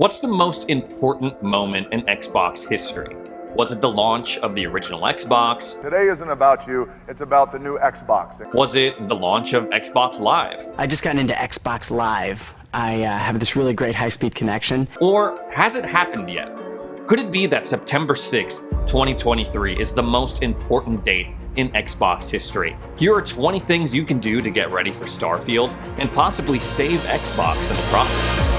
What's the most important moment in Xbox history? Was it the launch of the original Xbox? Today isn't about you, it's about the new Xbox. Was it the launch of Xbox Live? I just got into Xbox Live. I have this really great high-speed connection. Or has it happened yet? Could it be that September 6th, 2023 is the most important date in Xbox history? Here are 20 things you can do to get ready for Starfield and possibly save Xbox in the process.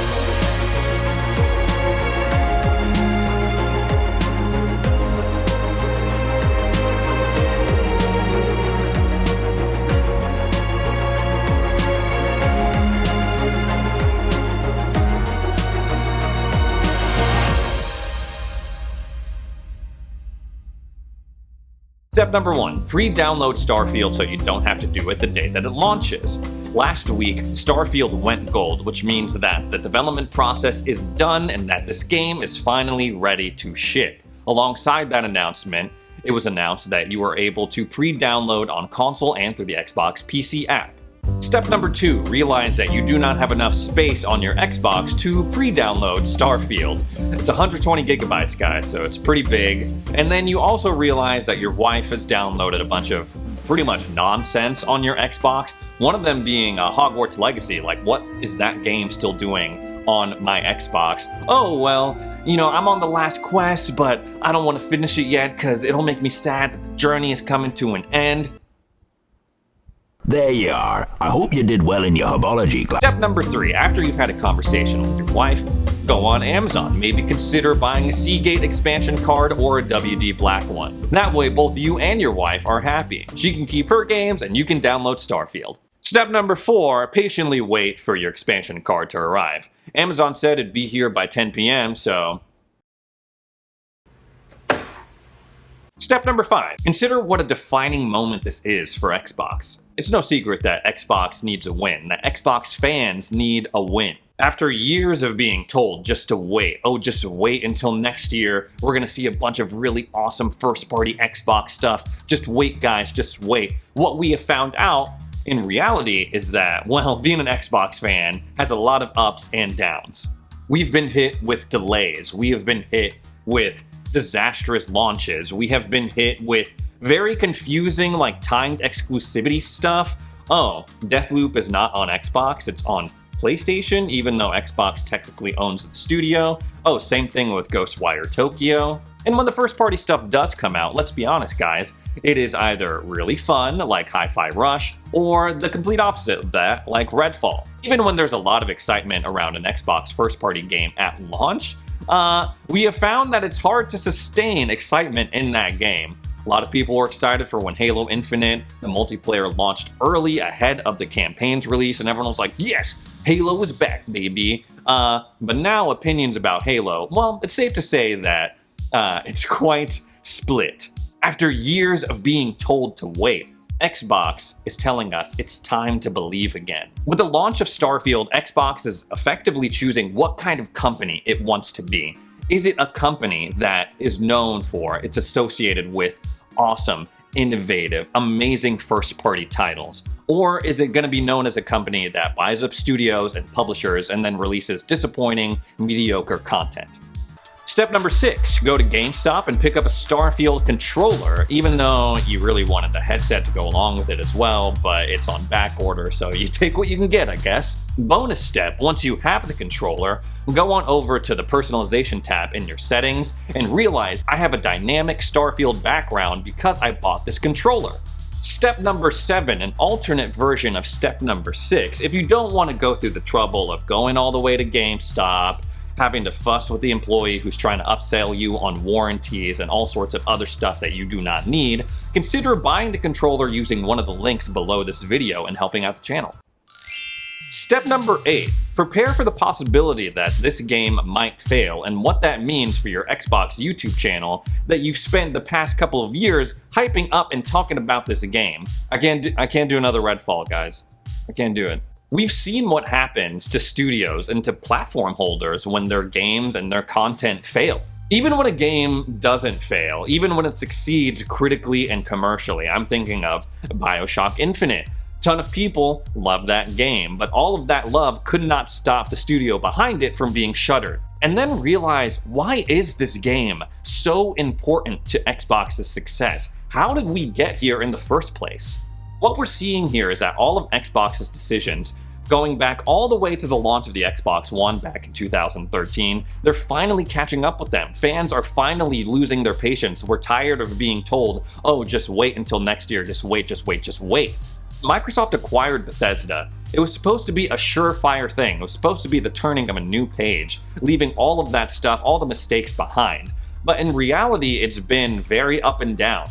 Step number 1, pre-download Starfield so you don't have to do it the day that it launches. Last week, Starfield went gold, which means that the development process is done and that this game is finally ready to ship. Alongside that announcement, it was announced that you are able to pre-download on console and through the Xbox PC app. Step number 2, realize that you do not have enough space on your Xbox to pre-download Starfield. It's 120 gigabytes, guys, so it's pretty big. And then you also realize that your wife has downloaded a bunch of pretty much nonsense on your Xbox, one of them being Hogwarts Legacy. Like, what is that game still doing on my Xbox? Oh, well, I'm on the last quest, but I don't want to finish it yet because it'll make me sad that the journey is coming to an end. There you are. I hope you did well in your herbology class. Step number 3, after you've had a conversation with your wife, go on Amazon. Maybe consider buying a Seagate expansion card or a WD Black one. That way both you and your wife are happy. She can keep her games and you can download Starfield. Step number 4, patiently wait for your expansion card to arrive. Amazon said it'd be here by 10 p.m., so... Step number 5, consider what a defining moment this is for Xbox. It's no secret that Xbox needs a win, that Xbox fans need a win. After years of being told just to wait, just wait until next year, we're gonna see a bunch of really awesome first-party Xbox stuff. Just wait, guys, just wait. What we have found out in reality is that, well, being an Xbox fan has a lot of ups and downs. We've been hit with delays. We have been hit with disastrous launches. We have been hit with very confusing, timed exclusivity stuff. Oh, Deathloop is not on Xbox, it's on PlayStation, even though Xbox technically owns the studio. Oh, same thing with Ghostwire Tokyo. And when the first-party stuff does come out, let's be honest, guys, it is either really fun, like Hi-Fi Rush, or the complete opposite of that, like Redfall. Even when there's a lot of excitement around an Xbox first-party game at launch, we have found that it's hard to sustain excitement in that game. A lot of people were excited for when Halo Infinite, the multiplayer, launched early ahead of the campaign's release, and everyone was like, yes, Halo is back, baby. But now opinions about Halo, well, it's safe to say that it's quite split. After years of being told to wait, Xbox is telling us it's time to believe again. With the launch of Starfield, Xbox is effectively choosing what kind of company it wants to be. Is it a company that is known for, it's associated with awesome, innovative, amazing first-party titles? Or is it going to be known as a company that buys up studios and publishers and then releases disappointing, mediocre content? Step number 6, go to GameStop and pick up a Starfield controller, even though you really wanted the headset to go along with it as well, but it's on back order, so you take what you can get, I guess. Bonus step, once you have the controller, go on over to the personalization tab in your settings and realize I have a dynamic Starfield background because I bought this controller. Step number 7, an alternate version of step number 6. If you don't want to go through the trouble of going all the way to GameStop, having to fuss with the employee who's trying to upsell you on warranties and all sorts of other stuff that you do not need, consider buying the controller using one of the links below this video and helping out the channel. Step number 8, prepare for the possibility that this game might fail and what that means for your Xbox YouTube channel that you've spent the past couple of years hyping up and talking about this game. I can't do another Redfall, guys. I can't do it. We've seen what happens to studios and to platform holders when their games and their content fail. Even when a game doesn't fail, even when it succeeds critically and commercially, I'm thinking of BioShock Infinite, Ton of people love that game, but all of that love could not stop the studio behind it from being shuttered. And then realize, why is this game so important to Xbox's success? How did we get here in the first place? What we're seeing here is that all of Xbox's decisions, going back all the way to the launch of the Xbox One back in 2013, they're finally catching up with them. Fans are finally losing their patience. We're tired of being told, oh, just wait until next year, just wait, just wait, just wait. Microsoft acquired Bethesda. It was supposed to be a surefire thing. It was supposed to be the turning of a new page, leaving all of that stuff, all the mistakes behind. But in reality, it's been very up and down.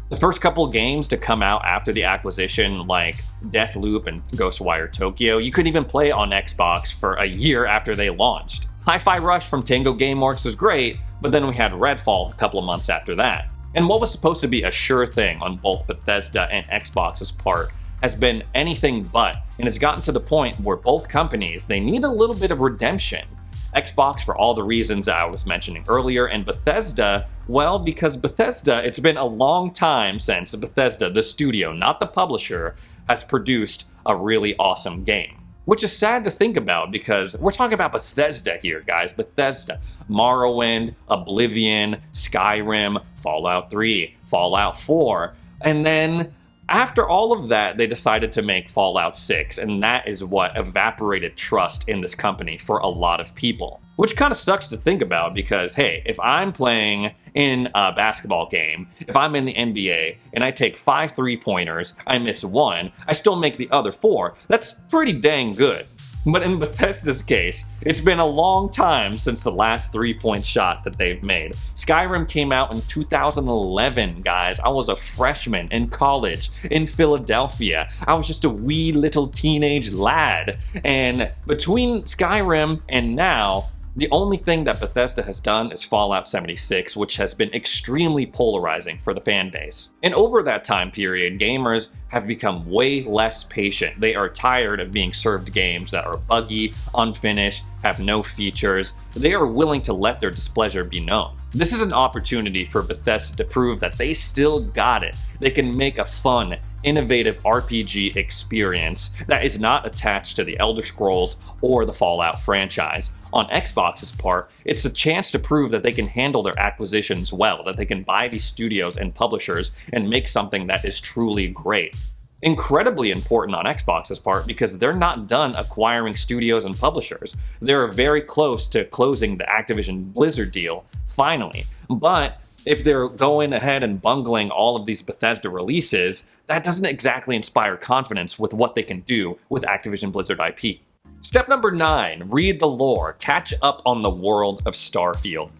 The first couple games to come out after the acquisition, like Deathloop and Ghostwire Tokyo, you couldn't even play on Xbox for a year after they launched. Hi-Fi Rush from Tango Gameworks was great, but then we had Redfall a couple of months after that. And what was supposed to be a sure thing on both Bethesda and Xbox's part has been anything but, and has gotten to the point where both companies, they need a little bit of redemption. Xbox for all the reasons I was mentioning earlier, and Bethesda, well, because Bethesda, it's been a long time since Bethesda, the studio, not the publisher, has produced a really awesome game. Which is sad to think about because we're talking about Bethesda here, guys. Bethesda, Morrowind, Oblivion, Skyrim, Fallout 3, Fallout 4, and then after all of that, they decided to make Fallout 6, and that is what evaporated trust in this company for a lot of people. Which kind of sucks to think about because, hey, if I'm playing in a basketball game, if I'm in the NBA, and I take 5 3-pointers, I miss 1, I still make the other 4, that's pretty dang good. But in Bethesda's case, it's been a long time since the last 3-point shot that they've made. Skyrim came out in 2011, guys. I was a freshman in college in Philadelphia. I was just a wee little teenage lad. And between Skyrim and now, the only thing that Bethesda has done is Fallout 76, which has been extremely polarizing for the fan base. And over that time period, gamers have become way less patient. They are tired of being served games that are buggy, unfinished, have no features. They are willing to let their displeasure be known. This is an opportunity for Bethesda to prove that they still got it. They can make a fun, innovative RPG experience that is not attached to the Elder Scrolls or the Fallout franchise. On Xbox's part, it's a chance to prove that they can handle their acquisitions well, that they can buy these studios and publishers and make something that is truly great. Incredibly important on Xbox's part because they're not done acquiring studios and publishers. They're very close to closing the Activision Blizzard deal, finally. But if they're going ahead and bungling all of these Bethesda releases, that doesn't exactly inspire confidence with what they can do with Activision Blizzard IP. Step number 9, read the lore. Catch up on the world of Starfield.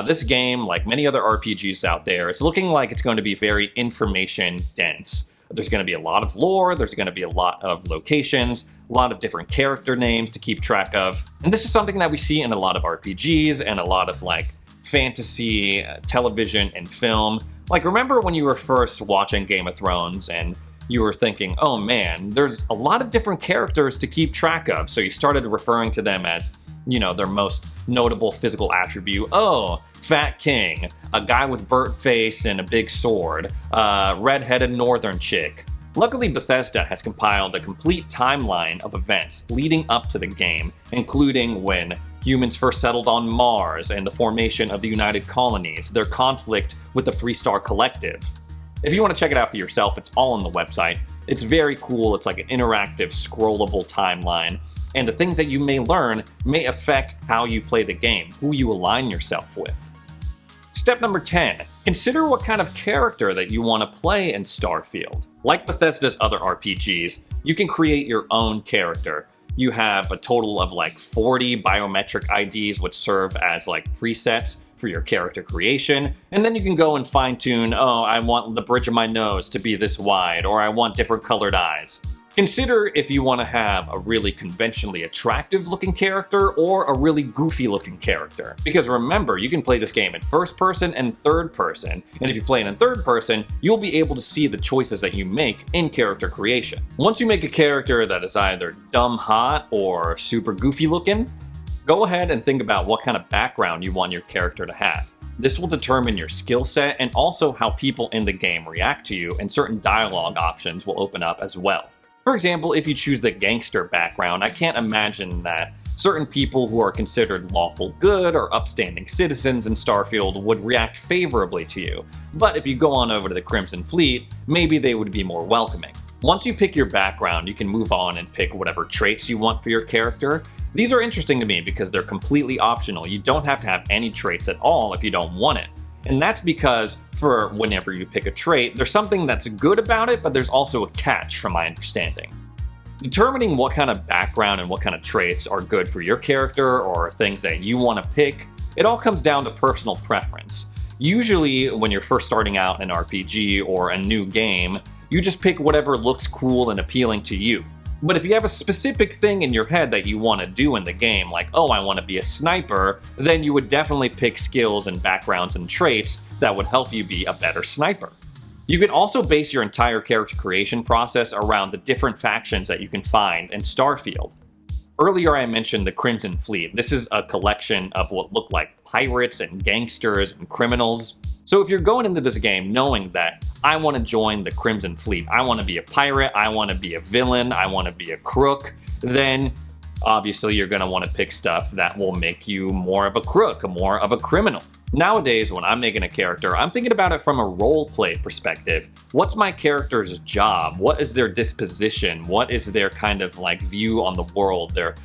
This game, like many other RPGs out there, it's looking like it's going to be very information dense. There's going to be a lot of lore, there's going to be a lot of locations, a lot of different character names to keep track of. And this is something that we see in a lot of RPGs and a lot of like fantasy, television, and film. Like, remember when you were first watching Game of Thrones and you were thinking, oh man, there's a lot of different characters to keep track of. So you started referring to them as, you know, their most notable physical attribute. Oh, Fat King, a guy with burnt face and a big sword, red-headed northern chick. Luckily, Bethesda has compiled a complete timeline of events leading up to the game, including when humans first settled on Mars and the formation of the United Colonies, their conflict with the Freestar Collective. If you want to check it out for yourself, it's all on the website. It's very cool. It's like an interactive, scrollable timeline. And the things that you may learn may affect how you play the game, who you align yourself with. Step number 10, consider what kind of character that you want to play in Starfield. Like Bethesda's other RPGs, you can create your own character. You have a total of like 40 biometric IDs which serve as like presets for your character creation, and then you can go and fine-tune, oh, I want the bridge of my nose to be this wide, or I want different colored eyes. Consider if you want to have a really conventionally attractive looking character or a really goofy looking character. Because remember, you can play this game in first person and third person, and if you play it in third person, you'll be able to see the choices that you make in character creation. Once you make a character that is either dumb hot or super goofy looking, go ahead and think about what kind of background you want your character to have. This will determine your skill set and also how people in the game react to you, and certain dialogue options will open up as well. For example, if you choose the gangster background, I can't imagine that certain people who are considered lawful good or upstanding citizens in Starfield would react favorably to you. But if you go on over to the Crimson Fleet, maybe they would be more welcoming. Once you pick your background, you can move on and pick whatever traits you want for your character. These are interesting to me because they're completely optional. You don't have to have any traits at all if you don't want it. And that's because for whenever you pick a trait, there's something that's good about it, but there's also a catch from my understanding. Determining what kind of background and what kind of traits are good for your character or things that you want to pick, it all comes down to personal preference. Usually when you're first starting out an RPG or a new game, you just pick whatever looks cool and appealing to you. But if you have a specific thing in your head that you want to do in the game, like, oh, I want to be a sniper, then you would definitely pick skills and backgrounds and traits that would help you be a better sniper. You can also base your entire character creation process around the different factions that you can find in Starfield. Earlier I mentioned the Crimson Fleet. This is a collection of what look like pirates and gangsters and criminals. So if you're going into this game knowing that I want to join the Crimson Fleet, I want to be a pirate, I want to be a villain, I want to be a crook, then obviously you're going to want to pick stuff that will make you more of a crook, more of a criminal. Nowadays, when I'm making a character, I'm thinking about it from a roleplay perspective. What's my character's job? What is their disposition? What is their kind of like view on the world, their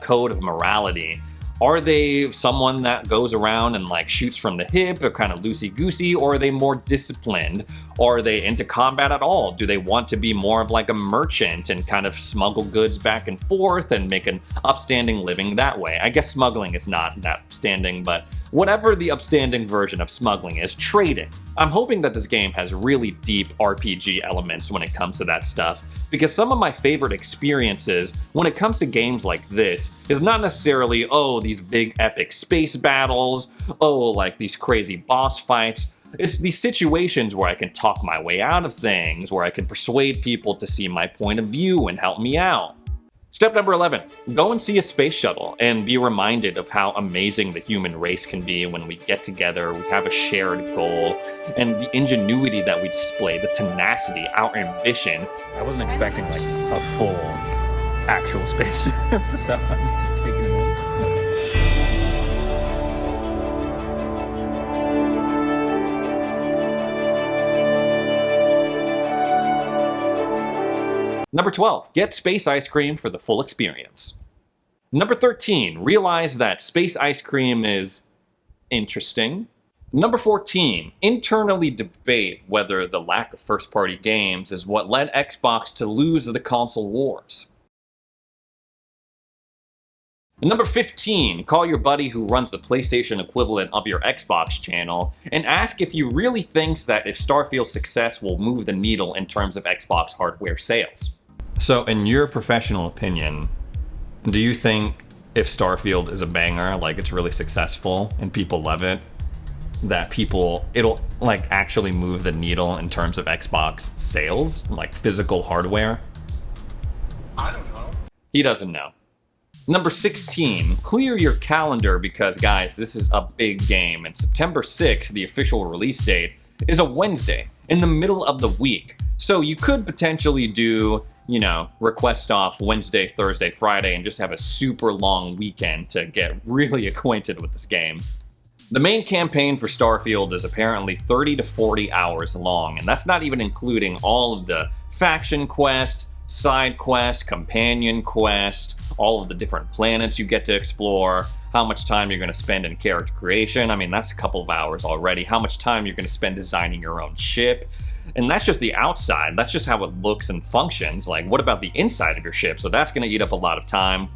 code of morality? Are they someone that goes around and like shoots from the hip or kind of loosey-goosey, or are they more disciplined? Or are they into combat at all? Do they want to be more of like a merchant and kind of smuggle goods back and forth and make an upstanding living that way? I guess smuggling is not that upstanding, but whatever the upstanding version of smuggling is, trading. I'm hoping that this game has really deep RPG elements when it comes to that stuff, because some of my favorite experiences when it comes to games like this is not necessarily, oh, these big epic space battles, oh, like these crazy boss fights. It's these situations where I can talk my way out of things, where I can persuade people to see my point of view and help me out. Step number 11, go and see a space shuttle and be reminded of how amazing the human race can be when we get together, we have a shared goal, and the ingenuity that we display, the tenacity, our ambition. I wasn't expecting like a full actual spaceship, so I'm just taking it in. Number 12, get space ice cream for the full experience. Number 13, realize that space ice cream is interesting. Number 14, internally debate whether the lack of first-party games is what led Xbox to lose the console wars. Number 15, call your buddy who runs the PlayStation equivalent of your Xbox channel and ask if he really thinks that if Starfield's success will move the needle in terms of Xbox hardware sales. So in your professional opinion, do you think if Starfield is a banger, like it's really successful and people love it, that it'll like actually move the needle in terms of Xbox sales, like physical hardware? I don't know. He doesn't know. Number 16, clear your calendar because guys, this is a big game and September 6th, the official release date, is a Wednesday in the middle of the week. So you could potentially do, request off Wednesday, Thursday, Friday, and just have a super long weekend to get really acquainted with this game. The main campaign for Starfield is apparently 30 to 40 hours long, and that's not even including all of the faction quests, side quests, companion quests, all of the different planets you get to explore, how much time you're going to spend in character creation. I mean, that's a couple of hours already. How much time you're going to spend designing your own ship. And that's just the outside. That's just how it looks and functions. Like, what about the inside of your ship? So that's going to eat up a lot of time.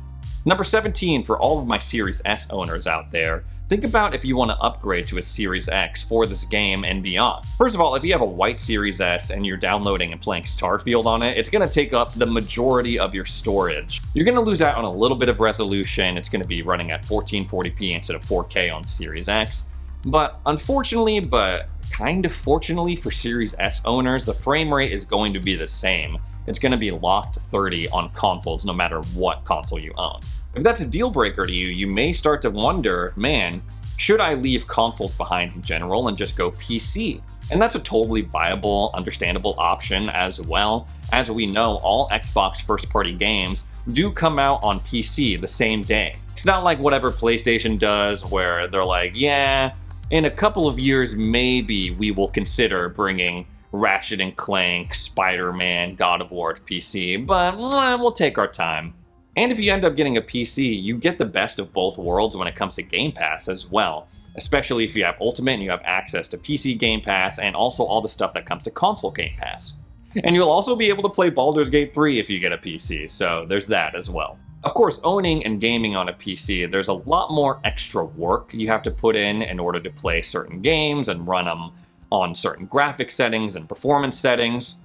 Number 17, for all of my Series S owners out there, think about if you want to upgrade to a Series X for this game and beyond. First of all, if you have a white Series S and you're downloading and playing Starfield on it, it's going to take up the majority of your storage. You're going to lose out on a little bit of resolution. It's going to be running at 1440p instead of 4K on Series X. But unfortunately, but kind of fortunately for Series S owners, the frame rate is going to be the same. It's going to be locked to 30 on consoles no matter what console you own. If that's a deal breaker to you, you may start to wonder, man, should I leave consoles behind in general and just go PC? And that's a totally viable, understandable option as well. As we know, all Xbox first-party games do come out on PC the same day. It's not like whatever PlayStation does where they're like, yeah, in a couple of years maybe we will consider bringing Ratchet and Clank, Spider-Man, God of War to PC, but we'll take our time. And if you end up getting a PC, you get the best of both worlds when it comes to Game Pass as well. Especially if you have Ultimate and you have access to PC Game Pass and also all the stuff that comes to console Game Pass. And you'll also be able to play Baldur's Gate 3 if you get a PC, so there's that as well. Of course, owning and gaming on a PC, there's a lot more extra work you have to put in order to play certain games and run them on certain graphic settings and performance settings.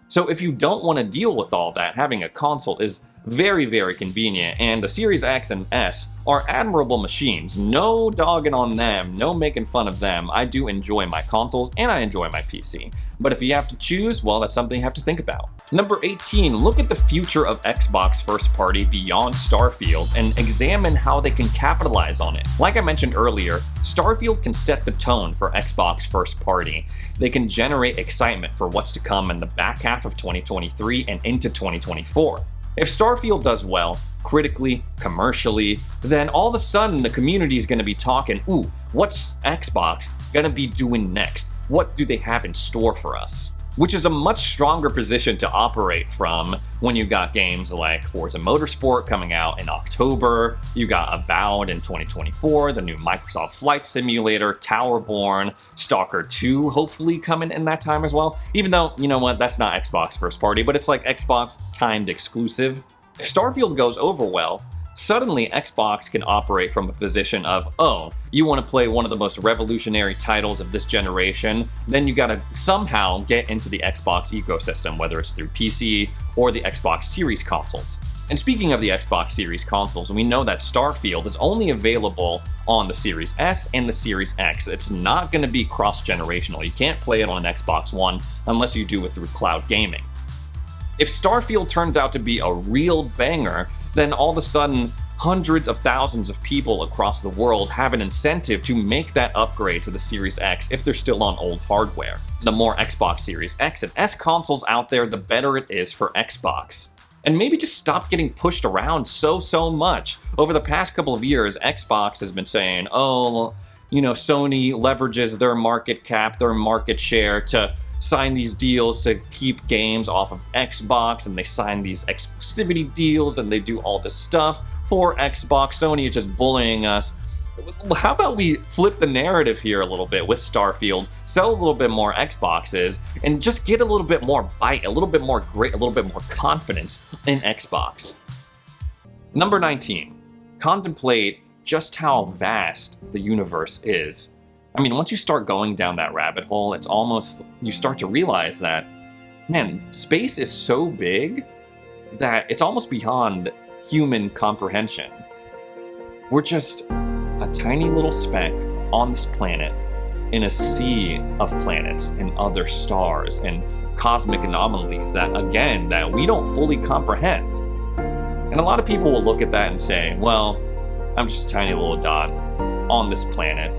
So if you don't want to deal with all that, having a console is very, very convenient, and the Series X and S are admirable machines. No dogging on them, no making fun of them. I do enjoy my consoles and I enjoy my PC. But if you have to choose, well, that's something you have to think about. Number 18, look at the future of Xbox first party beyond Starfield and examine how they can capitalize on it. Like I mentioned earlier, Starfield can set the tone for Xbox first party. They can generate excitement for what's to come in the back half of 2023 and into 2024. If Starfield does well, critically, commercially, then all of a sudden the community is going to be talking, ooh, what's Xbox going to be doing next? What do they have in store for us? Which is a much stronger position to operate from when you got games like Forza Motorsport coming out in October, you got Avowed in 2024, the new Microsoft Flight Simulator, Towerborn, Stalker 2 hopefully coming in that time as well, even though, you know what, that's not Xbox first party, but it's like Xbox timed exclusive. If Starfield goes over well, suddenly Xbox can operate from a position of, oh, you want to play one of the most revolutionary titles of this generation, then you gotta somehow get into the Xbox ecosystem, whether it's through PC or the Xbox Series consoles. And speaking of the Xbox Series consoles, we know that Starfield is only available on the Series S and the Series X. It's not going to be cross-generational. You can't play it on an Xbox One unless you do it through cloud gaming. If Starfield turns out to be a real banger, then all of a sudden, hundreds of thousands of people across the world have an incentive to make that upgrade to the Series X if they're still on old hardware. The more Xbox Series X and S consoles out there, the better it is for Xbox. And maybe just stop getting pushed around so much. Over the past couple of years, Xbox has been saying, oh, you know, Sony leverages their market cap, their market share to sign these deals to keep games off of Xbox, and they sign these exclusivity deals and they do all this stuff. Poor Xbox, Sony is just bullying us. How about we flip the narrative here a little bit with Starfield, sell a little bit more Xboxes, and just get a little bit more bite, a little bit more grit, a little bit more confidence in Xbox. Number 19, contemplate just how vast the universe is. I mean, once you start going down that rabbit hole, it's almost, you start to realize that, man, space is so big that it's almost beyond human comprehension. We're just a tiny little speck on this planet in a sea of planets and other stars and cosmic anomalies that, again, that we don't fully comprehend. And a lot of people will look at that and say, well, I'm just a tiny little dot on this planet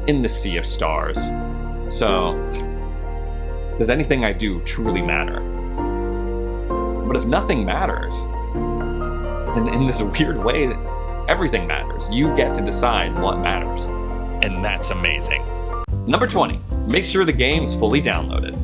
in the sea of stars. So, does anything I do truly matter? But if nothing matters, then in this weird way, everything matters. You get to decide what matters. And that's amazing. Number 20, make sure the game's fully downloaded.